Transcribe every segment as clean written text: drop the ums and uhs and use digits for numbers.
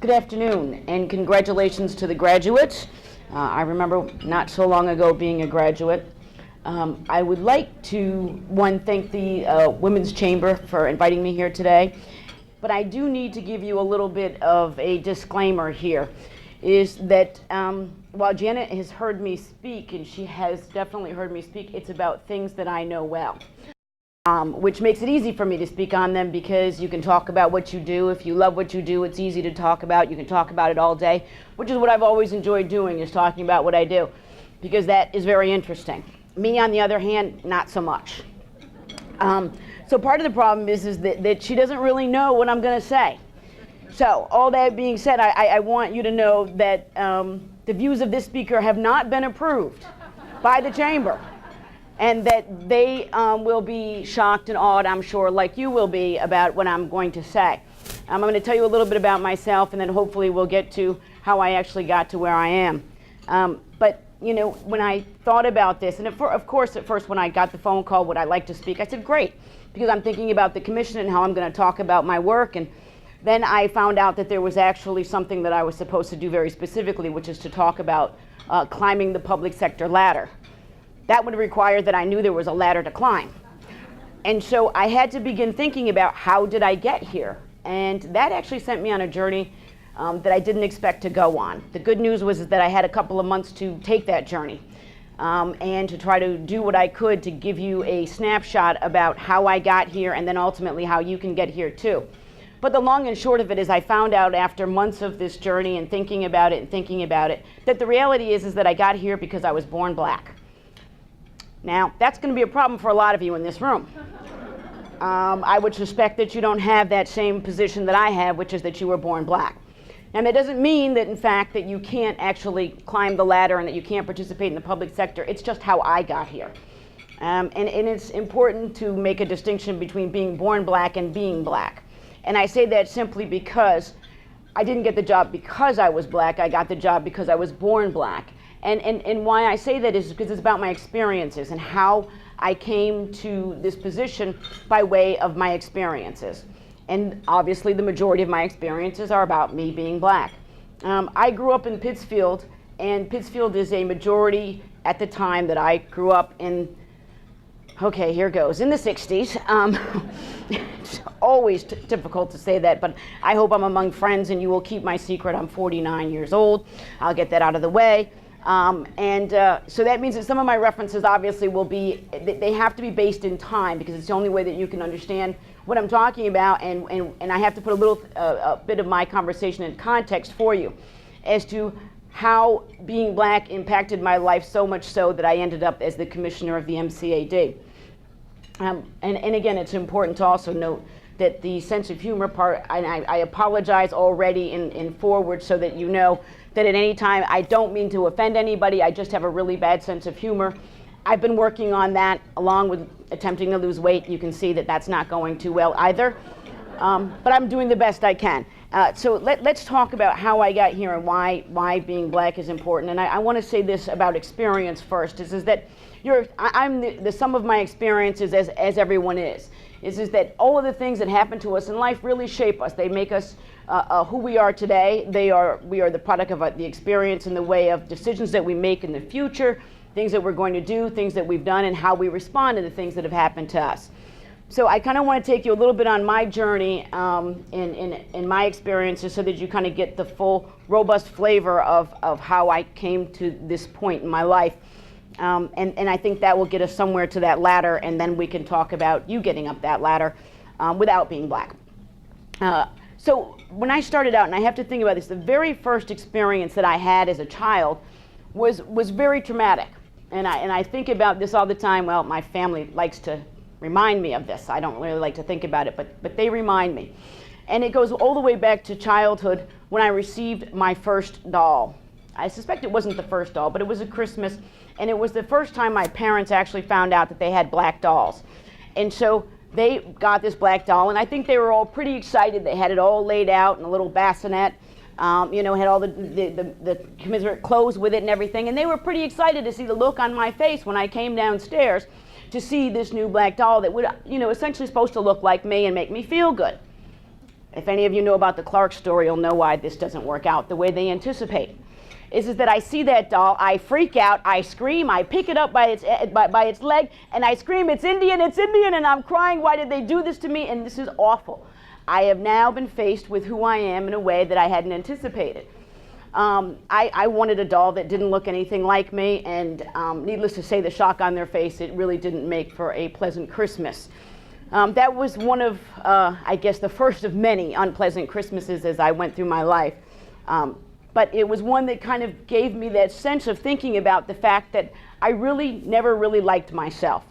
Good afternoon, and congratulations to the graduates. I remember not so long ago being a graduate. I would like to, one, thank the Women's Chamber for inviting me here today, but I do need to give you a little bit of a disclaimer here, is that while Janet has heard me speak, and she has definitely heard me speak, it's about things that I know well. Which makes it easy for me to speak on them because you can talk about what you do. If you love what you do, it's easy to talk about. You can talk about it all day, which is what I've always enjoyed doing, is talking about what I do, because that is very interesting. Me, on the other hand, not so much. So part of the problem is that she doesn't really know what I'm going to say. So all that being said, I want you to know that the views of this speaker have not been approved by the chamber, and that they will be shocked and awed, I'm sure, like you will be, about what I'm going to say. I'm going to tell you a little bit about myself, and then hopefully we'll get to how I actually got to where I am. But you know, when I thought about this, and of course at first when I got the phone call, would I like to speak, I said great, because I'm thinking about the commission and how I'm going to talk about my work. And then I found out that there was actually something that I was supposed to do very specifically, which is to talk about climbing the public sector ladder. That would require that I knew there was a ladder to climb. And so I had to begin thinking about, how did I get here? And that actually sent me on a journey that I didn't expect to go on. The good news was that I had a couple of months to take that journey and to try to do what I could to give you a snapshot about how I got here, and then ultimately how you can get here too. But the long and short of it is, I found out after months of this journey and thinking about it, that the reality is that I got here because I was born black. Now, that's going to be a problem for a lot of you in this room. I would suspect that you don't have that same position that I have, which is that you were born black. And that doesn't mean that, in fact, that you can't actually climb the ladder and that you can't participate in the public sector. It's just how I got here. And it's important to make a distinction between being born black and being black. And I say that simply because I didn't get the job because I was black. I got the job because I was born black. And why I say that is because it's about my experiences and how I came to this position by way of my experiences. And obviously the majority of my experiences are about me being black. I grew up in Pittsfield, and Pittsfield is a majority at the time that I grew up in, okay, here goes, in the 60s. It's always difficult to say that, but I hope I'm among friends and you will keep my secret. I'm 49 years old. I'll get that out of the way. So that means that some of my references obviously will be, they have to be based in time, because it's the only way that you can understand what I'm talking about, and I have to put a little bit of my conversation in context for you as to how being black impacted my life, so much so that I ended up as the commissioner of the MCAD. And again, it's important to also note that the sense of humor part, and I apologize already in forward, so that you know that at any time I don't mean to offend anybody. I just have a really bad sense of humor. I've been working on that along with attempting to lose weight. You can see that that's not going too well either, but I'm doing the best I can. So let's talk about how I got here and why being black is important. And I want to say this about experience first, is that I'm the sum of my experiences, as everyone is that all of the things that happen to us in life really shape us. They make us who we are today. We are the product of the experience in the way of decisions that we make in the future, things that we're going to do, things that we've done, and how we respond to the things that have happened to us. So I kind of want to take you a little bit on my journey in my experiences, so that you kind of get the full, robust flavor of how I came to this point in my life. And I think that will get us somewhere to that ladder, and then we can talk about you getting up that ladder without being black. So when I started out, and I have to think about this, the very first experience that I had as a child was very traumatic. And I think about this all the time. Well, my family likes to remind me of this. I don't really like to think about it, but they remind me. And it goes all the way back to childhood, when I received my first doll. I suspect it wasn't the first doll, but it was a Christmas, and it was the first time my parents actually found out that they had black dolls. And so they got this black doll, and I think they were all pretty excited. They had it all laid out in a little bassinet, had all the commiserate clothes with it and everything, and they were pretty excited to see the look on my face when I came downstairs to see this new black doll that would, essentially supposed to look like me and make me feel good. if any of you know about the Clark story, you'll know why this doesn't work out the way they anticipate. Is that I see that doll, I freak out, I scream, I pick it up by its leg, and I scream, it's Indian, and I'm crying, why did they do this to me? And this is awful. I have now been faced with who I am in a way that I hadn't anticipated. I wanted a doll that didn't look anything like me, and needless to say, the shock on their face, it really didn't make for a pleasant Christmas. That was one of, I guess, the first of many unpleasant Christmases as I went through my life. But it was one that kind of gave me that sense of thinking about the fact that I really never really liked myself.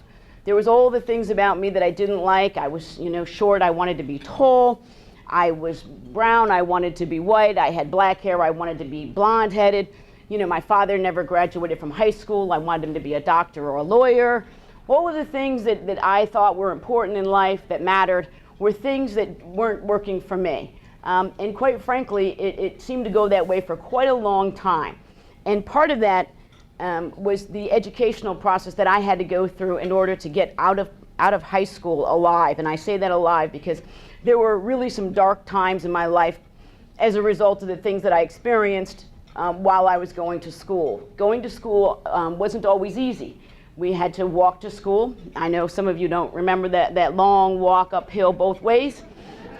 There was all the things about me that I didn't like. I was, short, I wanted to be tall. I was brown, I wanted to be white. I had black hair, I wanted to be blonde-headed. My father never graduated from high school. I wanted him to be a doctor or a lawyer. All of the things that I thought were important in life, that mattered, were things that weren't working for me. And quite frankly, it seemed to go that way for quite a long time. And part of that was the educational process that I had to go through in order to get out of high school alive. And I say that alive because there were really some dark times in my life as a result of the things that I experienced while I was going to school. Going to school wasn't always easy. We had to walk to school. I know some of you don't remember that long walk uphill both ways.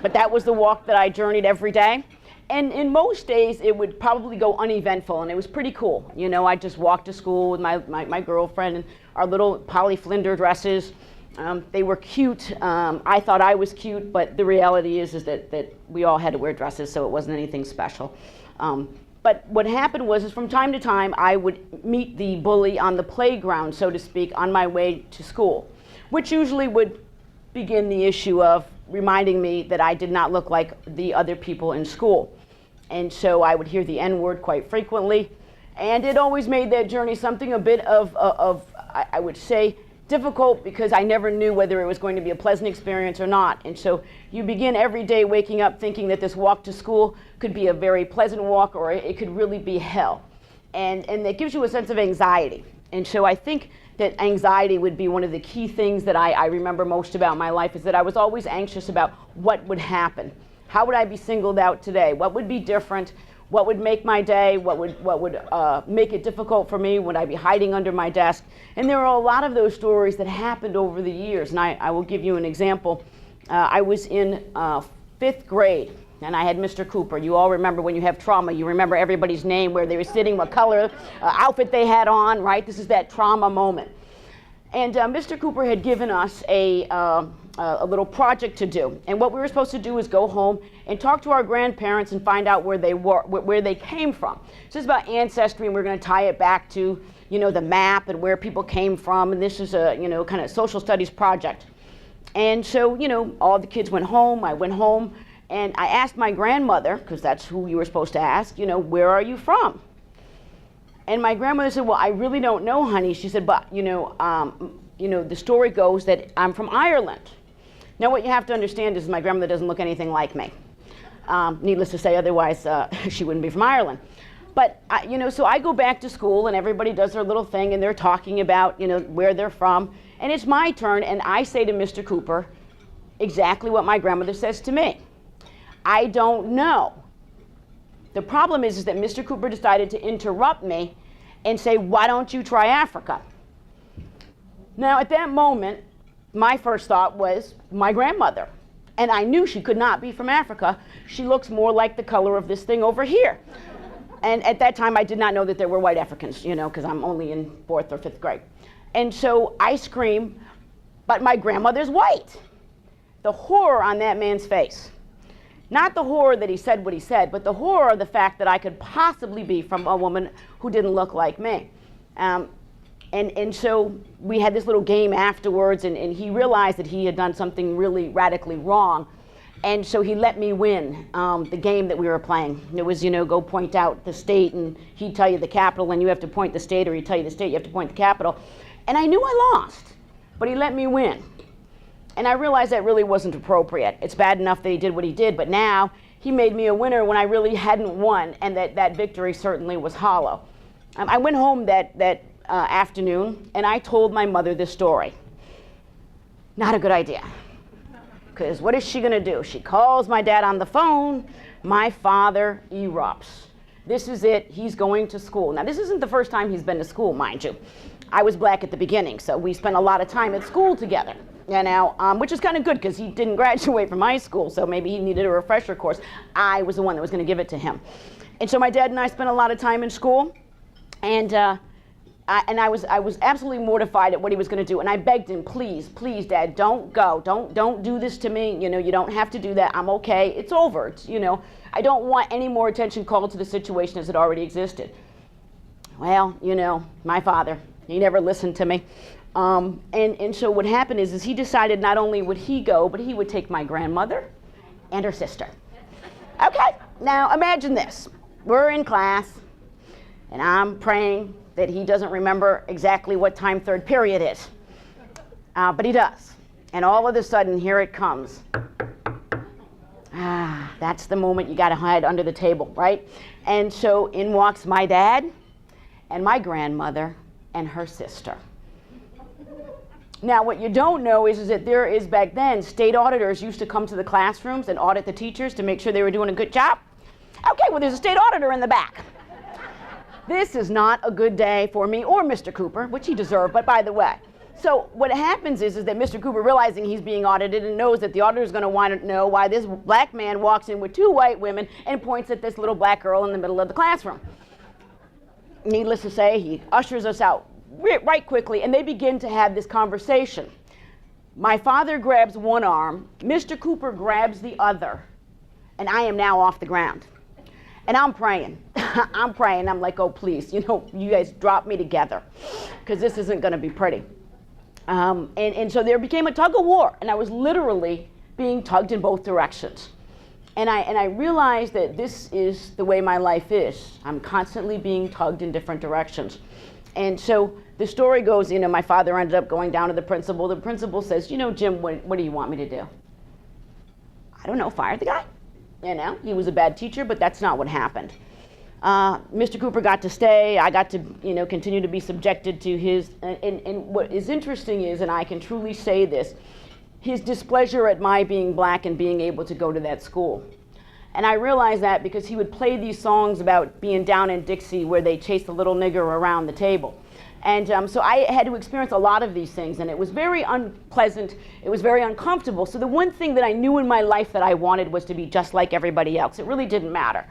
But that was the walk that I journeyed every day. And in most days, it would probably go uneventful, and it was pretty cool. I'd just walk to school with my girlfriend and our little Polly Flinder dresses. They were cute. I thought I was cute, but the reality is that we all had to wear dresses, so it wasn't anything special. But what happened was from time to time, I would meet the bully on the playground, so to speak, on my way to school, which usually would begin the issue of reminding me that I did not look like the other people in school. And so I would hear the N-word quite frequently, and it always made that journey something a bit of I would say, difficult, because I never knew whether it was going to be a pleasant experience or not. And so you begin every day waking up thinking that this walk to school could be a very pleasant walk, or it could really be hell. And that gives you a sense of anxiety. And so I think that anxiety would be one of the key things that I remember most about my life, is that I was always anxious about what would happen. How would I be singled out today? What would be different? What would make my day? What would make it difficult for me? Would I be hiding under my desk? And there are a lot of those stories that happened over the years. And I will give you an example. I was in 5th grade, and I had Mr. Cooper. You all remember when you have trauma, you remember everybody's name, where they were sitting, what color outfit they had on, right? This is that trauma moment. And Mr. Cooper had given us a little project to do. And what we were supposed to do is go home and talk to our grandparents and find out where they came from. So it's about ancestry, and we're going to tie it back to, the map and where people came from. And this is a, kind of social studies project. And so, all the kids went home. I went home, and I asked my grandmother, because that's who you were supposed to ask, where are you from? And my grandmother said, well, I really don't know, honey. She said, but, the story goes that I'm from Ireland. Now, what you have to understand is my grandmother doesn't look anything like me. Needless to say, otherwise she wouldn't be from Ireland. But, so I go back to school, and everybody does their little thing, and they're talking about, where they're from. And it's my turn, and I say to Mr. Cooper exactly what my grandmother says to me. I don't know. The problem is that Mr. Cooper decided to interrupt me and say, why don't you try Africa? Now, at that moment, my first thought was my grandmother. And I knew she could not be from Africa. She looks more like the color of this thing over here. And at that time, I did not know that there were white Africans, because I'm only in 4th or 5th grade. And so I scream, but my grandmother's white. The horror on that man's face. Not the horror that he said what he said, but the horror of the fact that I could possibly be from a woman who didn't look like me. And so we had this little game afterwards, and he realized that he had done something really radically wrong. And so he let me win the game that we were playing. It was, go point out the state, and he'd tell you the capital, and you have to point the state, or he'd tell you the state, you have to point the capital. And I knew I lost, but he let me win. And I realized that really wasn't appropriate. It's bad enough that he did what he did, but now he made me a winner when I really hadn't won, and that victory certainly was hollow. I went home that afternoon, and I told my mother this story. Not a good idea. because what is she going to do? She calls my dad on the phone. My father erupts. This is it. He's going to school. Now, this isn't the first time he's been to school, mind you. I was black at the beginning, so we spent a lot of time at school together, which is kind of good because he didn't graduate from high school, so maybe he needed a refresher course. I was the one that was going to give it to him. And so my dad and I spent a lot of time in school, and I was absolutely mortified at what he was going to do. And I begged him, please, Dad, don't go. Don't do this to me. You don't have to do that. I'm okay. It's over. I don't want any more attention called to the situation as it already existed. Well, my father, he never listened to me. And so what happened is he decided not only would he go, but he would take my grandmother and her sister. Okay, now imagine this. We're in class, and I'm praying that he doesn't remember exactly what time third period is. But he does. And all of a sudden, here it comes. That's the moment you got to hide under the table, right? And so in walks my dad and my grandmother and her sister. Now, what you don't know is that there is, back then, state auditors used to come to the classrooms and audit the teachers to make sure they were doing a good job. Okay, well, there's a state auditor in the back. This is not a good day for me or Mr. Cooper, which he deserved, but by the way. So what happens is that Mr. Cooper, realizing he's being audited and knows that the auditor is going to want to know why this black man walks in with two white women and points at this little black girl in the middle of the classroom. Needless to say, he ushers us out right quickly, and they begin to have this conversation. My father grabs one arm, Mr. Cooper grabs the other, and I am now off the ground. And I'm praying. I'm like, oh, please, you guys drop me together, because this isn't going to be pretty. And so there became a tug of war, and I was literally being tugged in both directions. And I realized that this is the way my life is. I'm constantly being tugged in different directions. And so the story goes, my father ended up going down to the principal. The principal says, Jim, what do you want me to do? I don't know, fire the guy. He was a bad teacher, but that's not what happened. Mr. Cooper got to stay. I got to, continue to be subjected to his, and what is interesting is, and I can truly say this, his displeasure at my being black and being able to go to that school. And I realized that because he would play these songs about being down in Dixie where they chased the little nigger around the table. And so I had to experience a lot of these things, and it was very unpleasant. It was very uncomfortable. So the one thing that I knew in my life that I wanted was to be just like everybody else. It really didn't matter.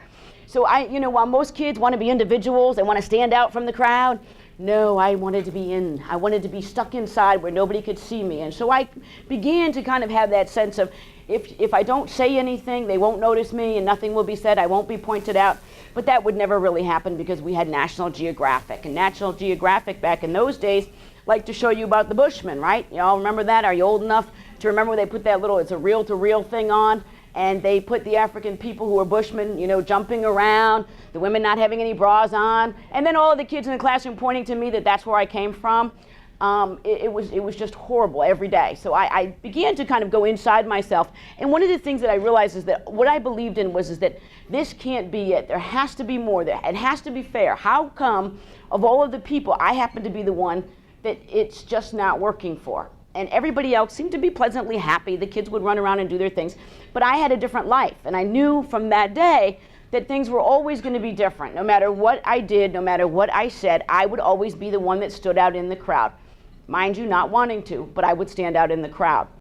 So while most kids want to be individuals, they want to stand out from the crowd, no, I wanted to be stuck inside where nobody could see me. And so I began to kind of have that sense of, if I don't say anything, they won't notice me and nothing will be said, I won't be pointed out. But that would never really happen because we had National Geographic. And National Geographic back in those days liked to show you about the Bushmen, right? You all remember that? Are you old enough to remember they put that little, it's a reel-to-reel thing on? And they put the African people who were Bushmen, jumping around, the women not having any bras on, and then all of the kids in the classroom pointing to me that that's where I came from. It was just horrible every day. So I began to kind of go inside myself. And one of the things that I realized is that what I believed in was that this can't be it. There has to be more. It has to be fair. How come of all of the people, I happen to be the one that it's just not working for? And everybody else seemed to be pleasantly happy. The kids would run around and do their things. But I had a different life. And I knew from that day that things were always going to be different. No matter what I did, no matter what I said, I would always be the one that stood out in the crowd. Mind you, not wanting to, but I would stand out in the crowd.